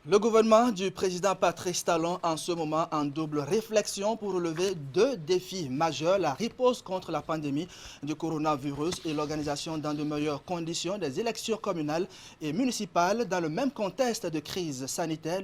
Le gouvernement du président Patrice Talon en ce moment en double réflexion pour relever deux défis majeurs, la riposte contre la pandémie du coronavirus et l'organisation dans de meilleures conditions des élections communales et municipales dans le même contexte de crise sanitaire.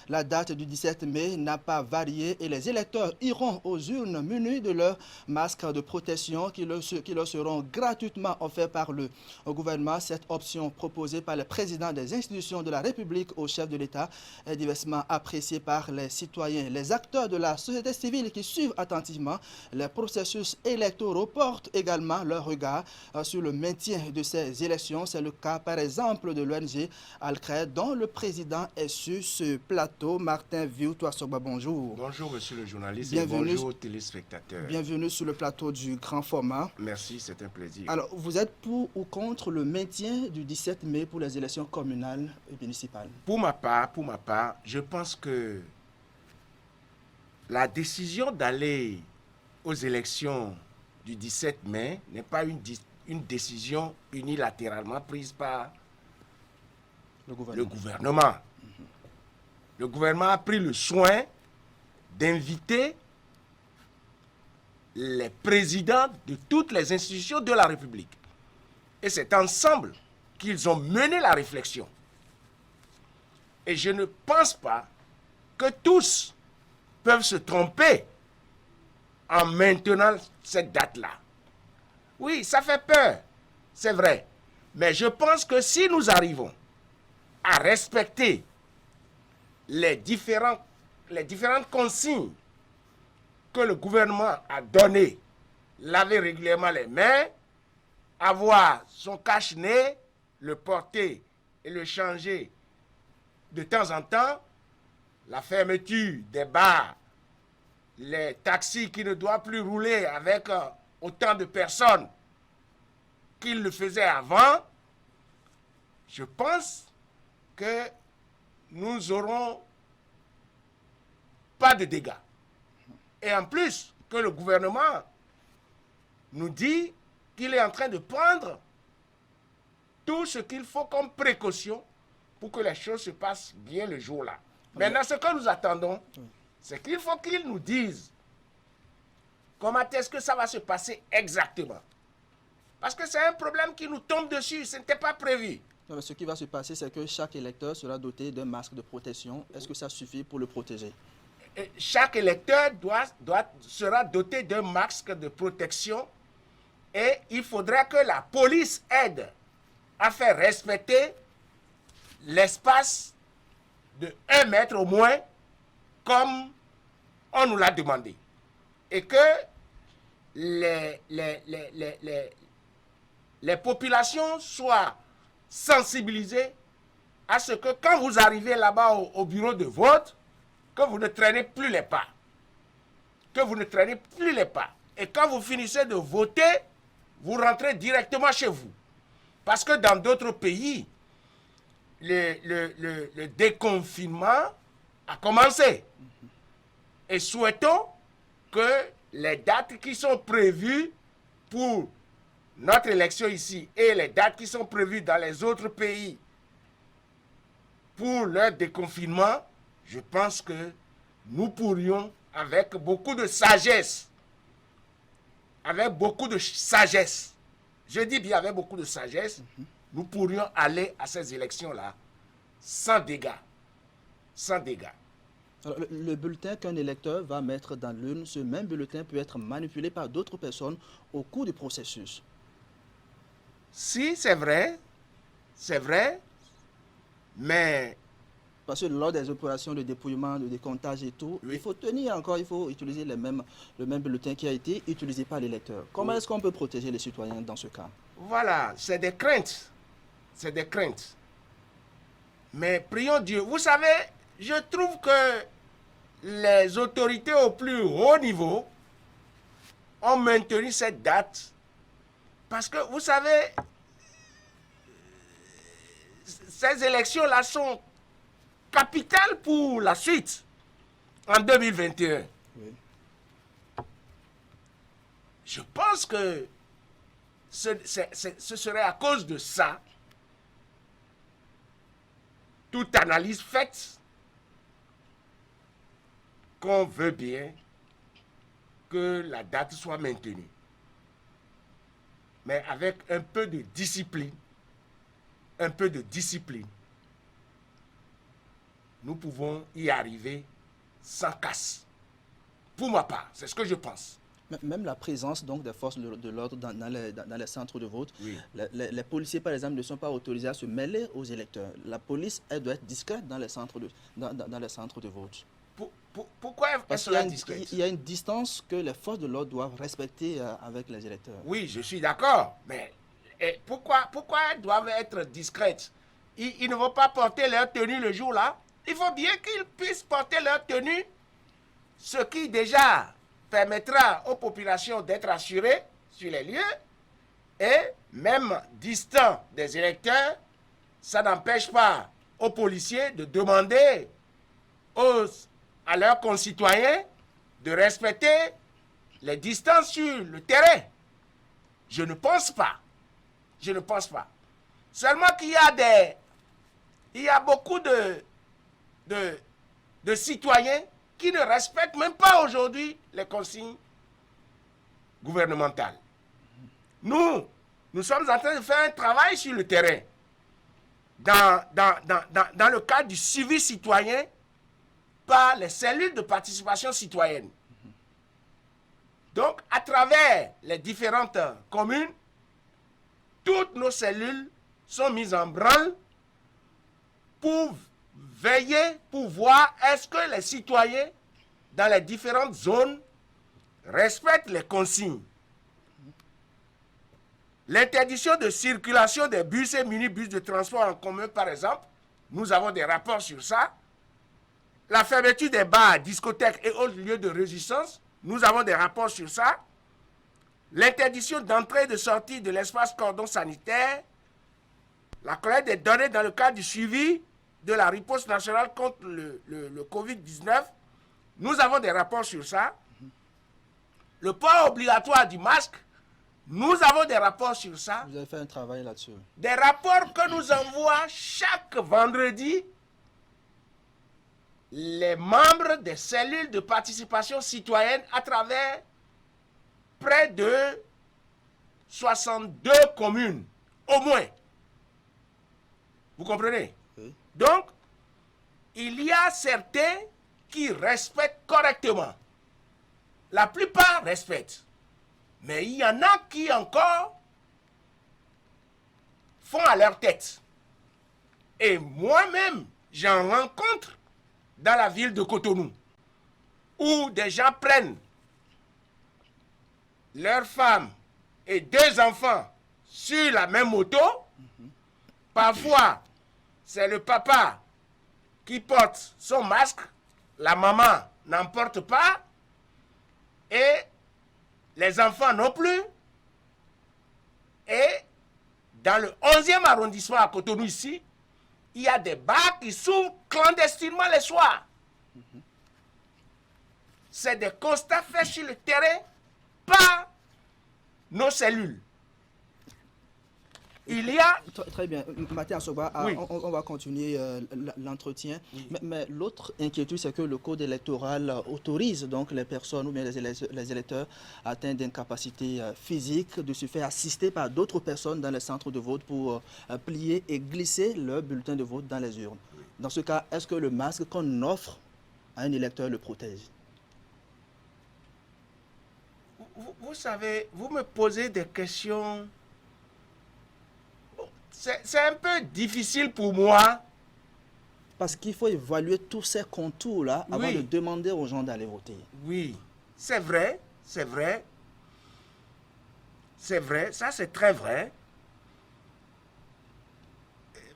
La date du 17 mai n'a pas varié et les électeurs iront aux urnes munis de leurs masques de protection qui leur seront gratuitement offerts par le gouvernement. Cette option proposée par le président des institutions de la République au chef de l'État est diversement appréciée par les citoyens. Les acteurs de la société civile qui suivent attentivement les processus électoraux portent également leur regard sur le maintien de ces élections. C'est le cas par exemple de l'ONG Al-Khair dont le président est sur ce plateau. Martin Vieux-Touassogba, bonjour. Bonjour monsieur le journaliste Bienvenue, et bonjour aux téléspectateurs. Bienvenue sur le plateau du grand format. Merci, c'est un plaisir. Alors, vous êtes pour ou contre le maintien du 17 mai pour les élections communales et municipales? Pour ma part, je pense que la décision d'aller aux élections du 17 mai n'est pas une décision unilatéralement prise par le gouvernement. Le gouvernement a pris le soin d'inviter les présidents de toutes les institutions de la République. Et c'est ensemble qu'ils ont mené la réflexion. Et je ne pense pas que tous peuvent se tromper en maintenant cette date-là. Oui, ça fait peur, c'est vrai. Mais je pense que si nous arrivons à respecter les différentes consignes que le gouvernement a données, laver régulièrement les mains, avoir son cache-nez, le porter et le changer de temps en temps, la fermeture des bars, les taxis qui ne doivent plus rouler avec autant de personnes qu'ils le faisaient avant, je pense que nous n'aurons pas de dégâts. Et en plus, que le gouvernement nous dit qu'il est en train de prendre tout ce qu'il faut comme précaution pour que les choses se passent bien le jour-là. Maintenant, ce que nous attendons, c'est qu'il faut qu'ils nous disent comment est-ce que ça va se passer exactement. Parce que c'est un problème qui nous tombe dessus, ce n'était pas prévu. Non, mais ce qui va se passer, c'est que chaque électeur sera doté d'un masque de protection. Est-ce que ça suffit pour le protéger? Et chaque électeur sera doté d'un masque de protection et il faudra que la police aide à faire respecter l'espace de 1 mètre au moins, comme on nous l'a demandé. Et que les populations soient sensibilisées à ce que quand vous arrivez là-bas au bureau de vote, que vous ne traînez plus les pas. Que vous ne traînez plus les pas. Et quand vous finissez de voter, vous rentrez directement chez vous. Parce que dans d'autres pays, le déconfinement a commencé. Et souhaitons que les dates qui sont prévues pour notre élection ici et les dates qui sont prévues dans les autres pays pour leur déconfinement, je pense que nous pourrions, avec beaucoup de sagesse, je dis bien avec beaucoup de sagesse, nous pourrions aller à ces élections-là sans dégâts. Sans dégâts. Alors, le bulletin qu'un électeur va mettre dans l'urne, ce même bulletin peut être manipulé par d'autres personnes au cours du processus. Si, c'est vrai, mais... Parce que lors des opérations de dépouillement, de décomptage et tout, oui, il faut utiliser le même bulletin qui a été utilisé par l'électeur. Comment est-ce qu'on peut protéger les citoyens dans ce cas? Voilà, c'est des craintes. Mais prions Dieu. Vous savez, je trouve que les autorités au plus haut niveau ont maintenu cette date. Parce que, vous savez, ces élections-là sont capitales pour la suite, en 2021. Oui. je pense que ce serait à cause de ça, toute analyse faite, qu'on veut bien que la date soit maintenue. Mais avec un peu de discipline, nous pouvons y arriver sans casse. Pour ma part, c'est ce que je pense. Même la présence donc, des forces de l'ordre dans les centres de vote, Oui. les policiers, par exemple, ne sont pas autorisés à se mêler aux électeurs. La police, elle doit être discrète dans les centres de vote. Pourquoi elle Parce sera discrète? qu'il y a une distance que les forces de l'ordre doivent respecter avec les électeurs. Oui, je suis d'accord. Mais pourquoi elles doivent être discrètes? Ils ne vont pas porter leur tenue le jour-là. Il faut bien qu'ils puissent porter leur tenue, ce qui déjà permettra aux populations d'être assurées sur les lieux. Et même distant des électeurs, ça n'empêche pas aux policiers de demander à leurs concitoyens de respecter les distances sur le terrain. Je ne pense pas. Seulement qu'il y a beaucoup de citoyens qui ne respectent même pas aujourd'hui les consignes gouvernementales. Nous sommes en train de faire un travail sur le terrain. Dans le cadre du suivi citoyen par les cellules de participation citoyenne. Donc, à travers les différentes communes, toutes nos cellules sont mises en branle pour veiller, pour voir est-ce que les citoyens dans les différentes zones respectent les consignes. L'interdiction de circulation des bus et minibus de transport en commun, par exemple, nous avons des rapports sur ça. La fermeture des bars, discothèques et autres lieux de résistance, nous avons des rapports sur ça. L'interdiction d'entrée et de sortie de l'espace cordon sanitaire, la collecte des données dans le cadre du suivi de la riposte nationale contre le Covid-19, nous avons des rapports sur ça. Le port obligatoire du masque, nous avons des rapports sur ça. Vous avez fait un travail là-dessus. Des rapports que nous envoient chaque vendredi les membres des cellules de participation citoyenne à travers près de 62 communes, au moins. Vous comprenez? Oui. Donc, il y a certains qui respectent correctement. La plupart respectent. Mais il y en a qui encore font à leur tête. Et moi-même, j'en rencontre dans la ville de Cotonou, où des gens prennent leurs femmes et 2 enfants sur la même moto. Parfois, c'est le papa qui porte son masque, la maman n'en porte pas, et les enfants non plus. Et dans le 11e arrondissement à Cotonou ici, il y a des bars qui s'ouvrent clandestinement les soirs. C'est des constats faits sur le terrain par nos cellules. Il y a... Très bien. Martin Assoba, Oui. on va continuer l'entretien. Oui. Mais l'autre inquiétude, c'est que le code électoral autorise donc les personnes ou bien les électeurs atteints d'incapacité physique de se faire assister par d'autres personnes dans les centres de vote pour plier et glisser leur bulletin de vote dans les urnes. Dans ce cas, est-ce que le masque qu'on offre à un électeur le protège? Vous savez, vous me posez des questions... C'est un peu difficile pour moi. Parce qu'il faut évaluer tous ces contours-là avant Oui. de demander aux gens d'aller voter. Oui, c'est vrai, c'est vrai. C'est vrai, ça c'est très vrai.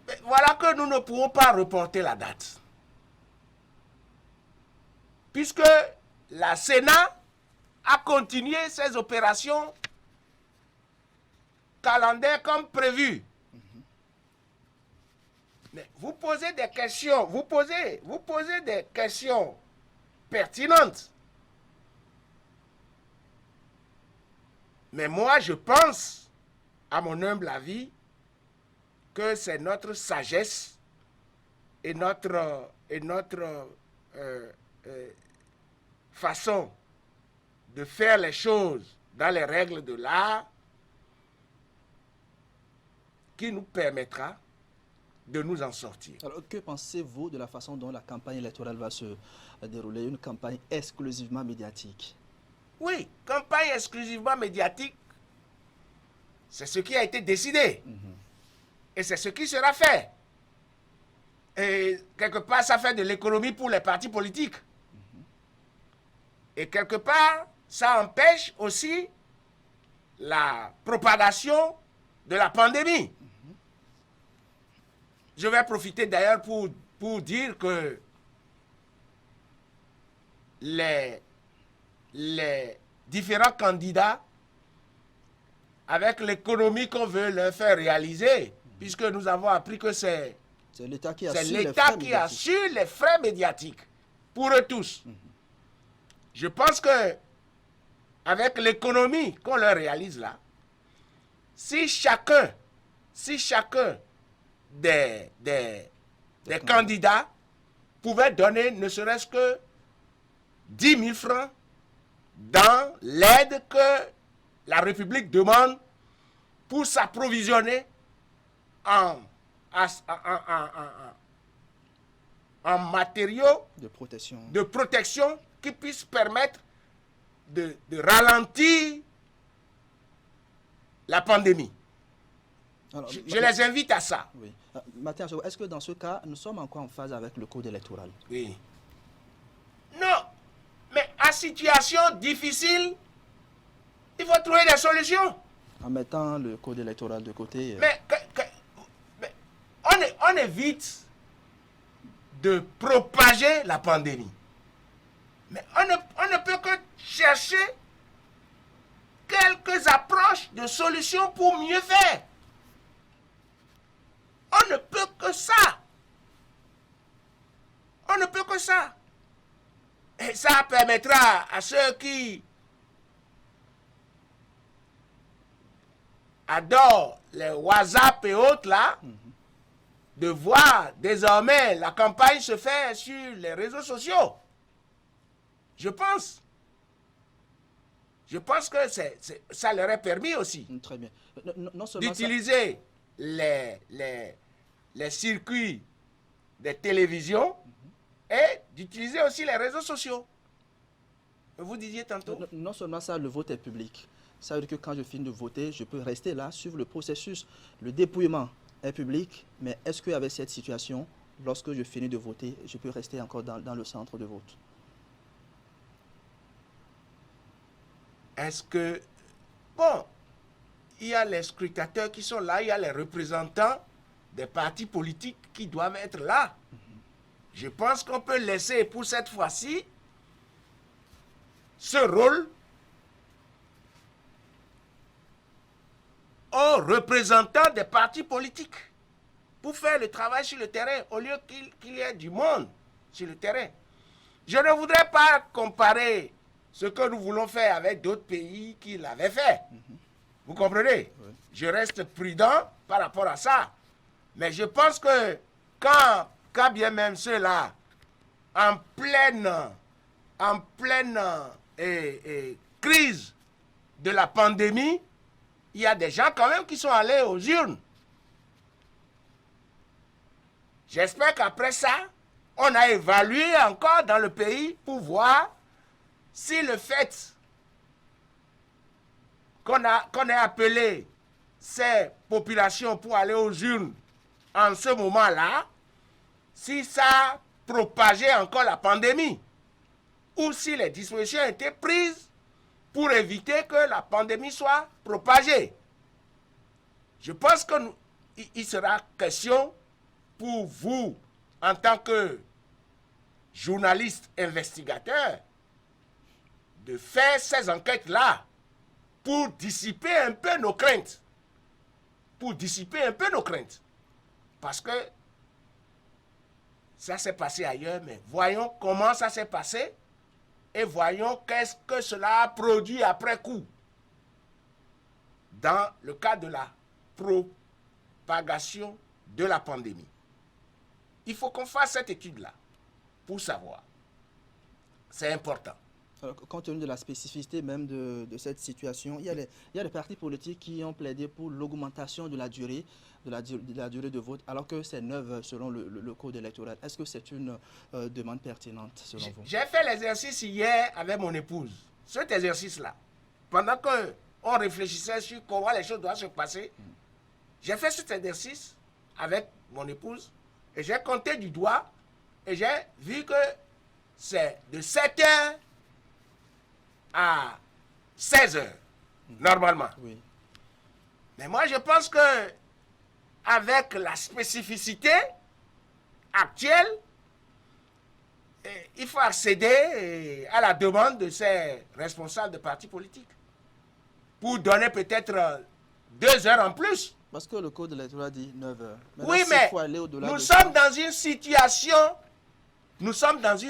Mais voilà que nous ne pourrons pas reporter la date. Puisque la Sénat a continué ses opérations calendaires comme prévu. Mais vous posez des questions, vous posez des questions pertinentes. Mais moi, je pense, à mon humble avis, que c'est notre sagesse et notre façon de faire les choses dans les règles de l'art qui nous permettra de nous en sortir. Alors, que pensez-vous de la façon dont la campagne électorale va se dérouler, une campagne exclusivement médiatique? Oui, campagne exclusivement médiatique, c'est ce qui a été décidé. Et c'est ce qui sera fait. Et quelque part, ça fait de l'économie pour les partis politiques. Et quelque part, ça empêche aussi la propagation de la pandémie. Je vais profiter d'ailleurs pour dire que les différents candidats, avec l'économie qu'on veut leur faire réaliser, puisque nous avons appris que c'est l'État qui assure les frais médiatiques pour eux tous. Je pense que avec l'économie qu'on leur réalise là, si chacun des candidats pouvait donner ne serait-ce que 10 000 francs dans l'aide que la République demande pour s'approvisionner en matériaux de protection qui puissent permettre de ralentir la pandémie. Alors, je les invite à ça. Oui. Mathias, est-ce que dans ce cas, nous sommes encore en phase avec le code électoral? Oui. Non, mais à situation difficile, il faut trouver des solutions. En mettant le code électoral de côté. Mais on évite de propager la pandémie. Mais on ne peut que chercher quelques approches de solutions pour mieux faire. On ne peut que ça. On ne peut que ça. Et ça permettra à ceux qui adorent les WhatsApp et autres là, de voir désormais la campagne se faire sur les réseaux sociaux. Je pense que ça leur est permis aussi. Très bien. D'utiliser les circuits des télévisions et d'utiliser aussi les réseaux sociaux. Vous disiez tantôt. Non seulement ça, le vote est public. Ça veut dire que quand je finis de voter, je peux rester là, suivre le processus. Le dépouillement est public, mais est-ce qu'avec cette situation, lorsque je finis de voter, je peux rester encore dans le centre de vote? Est-ce que... Bon, il y a les scrutateurs qui sont là, il y a les représentants des partis politiques qui doivent être là. Je pense qu'on peut laisser pour cette fois-ci ce rôle aux représentants des partis politiques pour faire le travail sur le terrain au lieu qu'il y ait du monde sur le terrain. Je ne voudrais pas comparer ce que nous voulons faire avec d'autres pays qui l'avaient fait. Vous comprenez? Oui. Je reste prudent par rapport à ça. Mais je pense que quand bien même ceux-là, en pleine crise de la pandémie, il y a des gens quand même qui sont allés aux urnes. J'espère qu'après ça, on a évalué encore dans le pays pour voir si le fait qu'on ait appelé ces populations pour aller aux urnes en ce moment-là, si ça a propagé encore la pandémie, ou si les dispositions étaient prises pour éviter que la pandémie soit propagée. Je pense qu'il sera question pour vous, en tant que journaliste investigateur, de faire ces enquêtes-là pour dissiper un peu nos craintes. Parce que ça s'est passé ailleurs, mais voyons comment ça s'est passé et voyons qu'est-ce que cela a produit après coup. dans le cadre de la propagation de la pandémie. Il faut qu'on fasse cette étude-là pour savoir. C'est important. Alors, compte tenu de la spécificité même de cette situation, il y a des partis politiques qui ont plaidé pour l'augmentation de la durée de vote, alors que c'est 9 selon le code électoral. Est-ce que c'est une demande pertinente selon vous? J'ai fait l'exercice hier avec mon épouse. Cet exercice-là, pendant qu'on réfléchissait sur comment les choses doivent se passer, j'ai fait cet exercice avec mon épouse et j'ai compté du doigt et j'ai vu que c'est de 7 heures à 16 heures, normalement. Oui. Mais moi, je pense que avec la spécificité actuelle, il faut accéder à la demande de ces responsables de partis politiques pour donner peut-être 2 heures en plus. Parce que le code électoral dit 9 heures. Maintenant, Oui, mais nous sommes dans une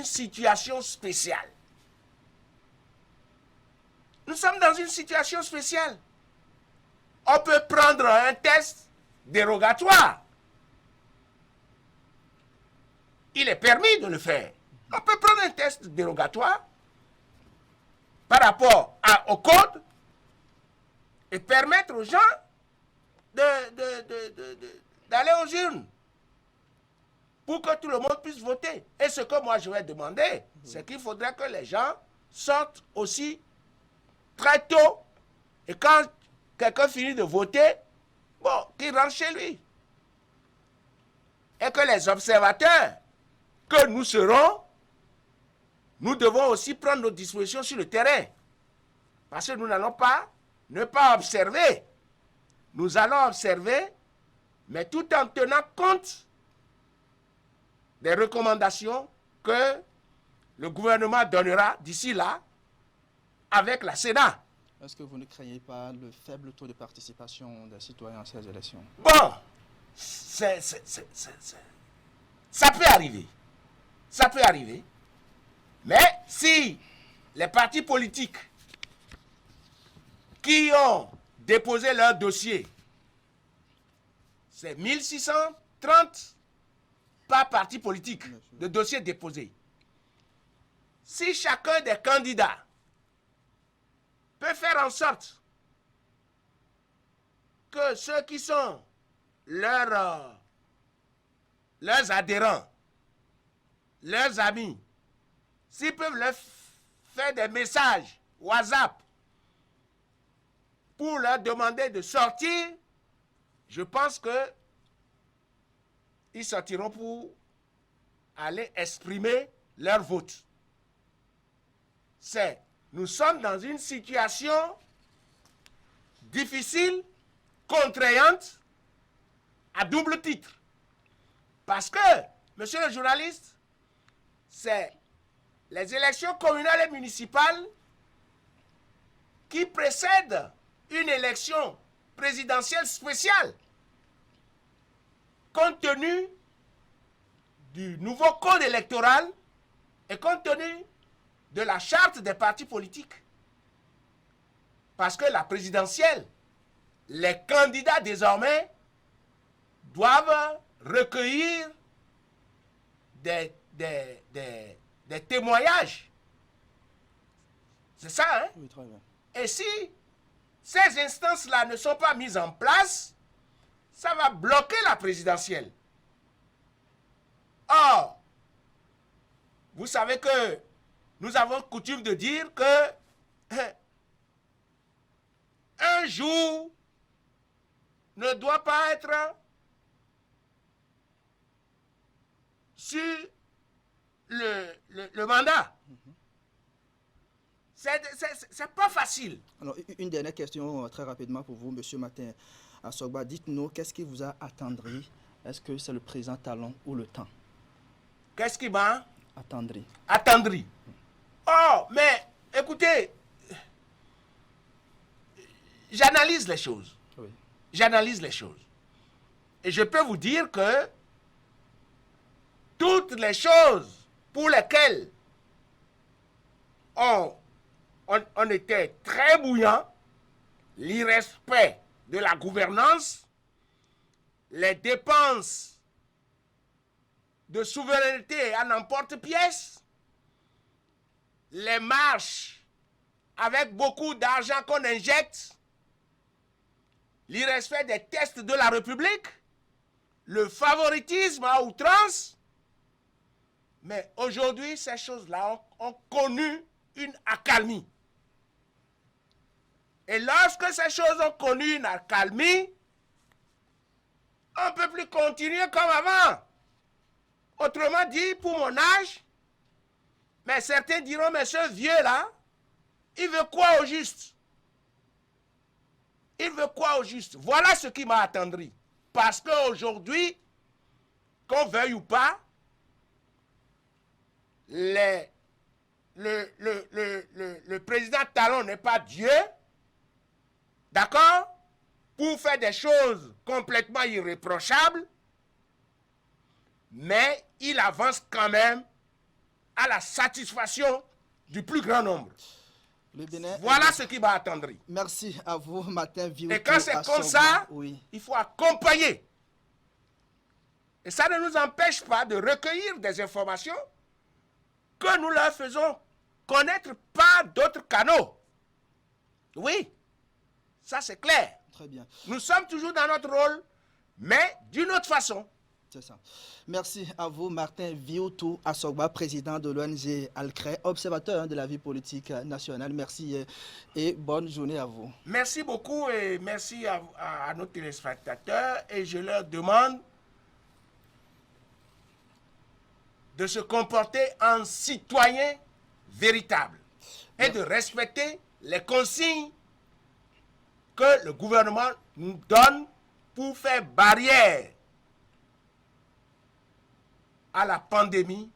situation spéciale. Nous sommes dans une situation spéciale. On peut prendre un test dérogatoire. Il est permis de le faire. On peut prendre un test dérogatoire par rapport au code et permettre aux gens d'aller aux urnes pour que tout le monde puisse voter. Et ce que moi je vais demander, c'est qu'il faudrait que les gens sortent aussi très tôt. Et quand quelqu'un finit de voter, bon, qu'il rentre chez lui. Et que les observateurs que nous serons, nous devons aussi prendre nos dispositions sur le terrain. Parce que nous n'allons pas ne pas observer. Nous allons observer, mais tout en tenant compte des recommandations que le gouvernement donnera d'ici là avec la Sénat. Est-ce que vous ne craignez pas le faible taux de participation des citoyens à ces élections? Bon, ça peut arriver. Ça peut arriver. Mais si les partis politiques qui ont déposé leur dossier, c'est 1630 par parti politique de dossiers déposés. Si chacun des candidats peut faire en sorte que ceux qui sont leurs adhérents, leurs amis, s'ils peuvent leur faire des messages WhatsApp pour leur demander de sortir, je pense que ils sortiront pour aller exprimer leur vote. Nous sommes dans une situation difficile, contraignante, à double titre. Parce que, monsieur le journaliste, c'est les élections communales et municipales qui précèdent une élection présidentielle spéciale. Compte tenu du nouveau code électoral et compte tenu de la charte des partis politiques. Parce que la présidentielle, les candidats désormais doivent recueillir des témoignages. C'est ça, hein? Oui, très bien. Et si ces instances-là ne sont pas mises en place, ça va bloquer la présidentielle. Or, vous savez que nous avons coutume de dire que un jour ne doit pas être sur le mandat. C'est pas facile. Alors, une dernière question très rapidement pour vous, M. Martin Assogba. Dites-nous, qu'est-ce qui vous a attendri? Est-ce que c'est le présent talon ou le temps? Qu'est-ce qui m'a attendri? Attendri. Oh, mais écoutez, j'analyse les choses. Oui. J'analyse les choses. Et je peux vous dire que toutes les choses pour lesquelles on était très bouillant, l'irrespect de la gouvernance, les dépenses de souveraineté à n'importe-pièce, les marches avec beaucoup d'argent qu'on injecte, l'irrespect des tests de la République, le favoritisme à outrance. Mais aujourd'hui, ces choses-là ont connu une accalmie. Et lorsque ces choses ont connu une accalmie, on ne peut plus continuer comme avant. Autrement dit, pour mon âge, mais certains diront, mais ce vieux-là, il veut quoi au juste? Il veut quoi au juste? Voilà ce qui m'a attendri. Parce qu'aujourd'hui, qu'on veuille ou pas, le président Talon n'est pas Dieu, d'accord, pour faire des choses complètement irréprochables, mais il avance quand même à la satisfaction du plus grand nombre. Voilà ce qui m'a attendri. Merci à vous, Martin Viuto. Et quand c'est comme ça, oui, il faut accompagner. Et ça ne nous empêche pas de recueillir des informations que nous leur faisons connaître par d'autres canaux. Oui, ça c'est clair. très bien. Nous sommes toujours dans notre rôle, mais d'une autre façon. C'est ça. Merci à vous, Martin Viuto Assogba, président de l'ONG Alcré, observateur de la vie politique nationale. Merci et bonne journée à vous. Merci beaucoup et merci à nos téléspectateurs. Et je leur demande de se comporter en citoyen véritable et de respecter les consignes que le gouvernement nous donne pour faire barrière à la pandémie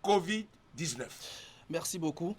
Covid-19. Merci beaucoup.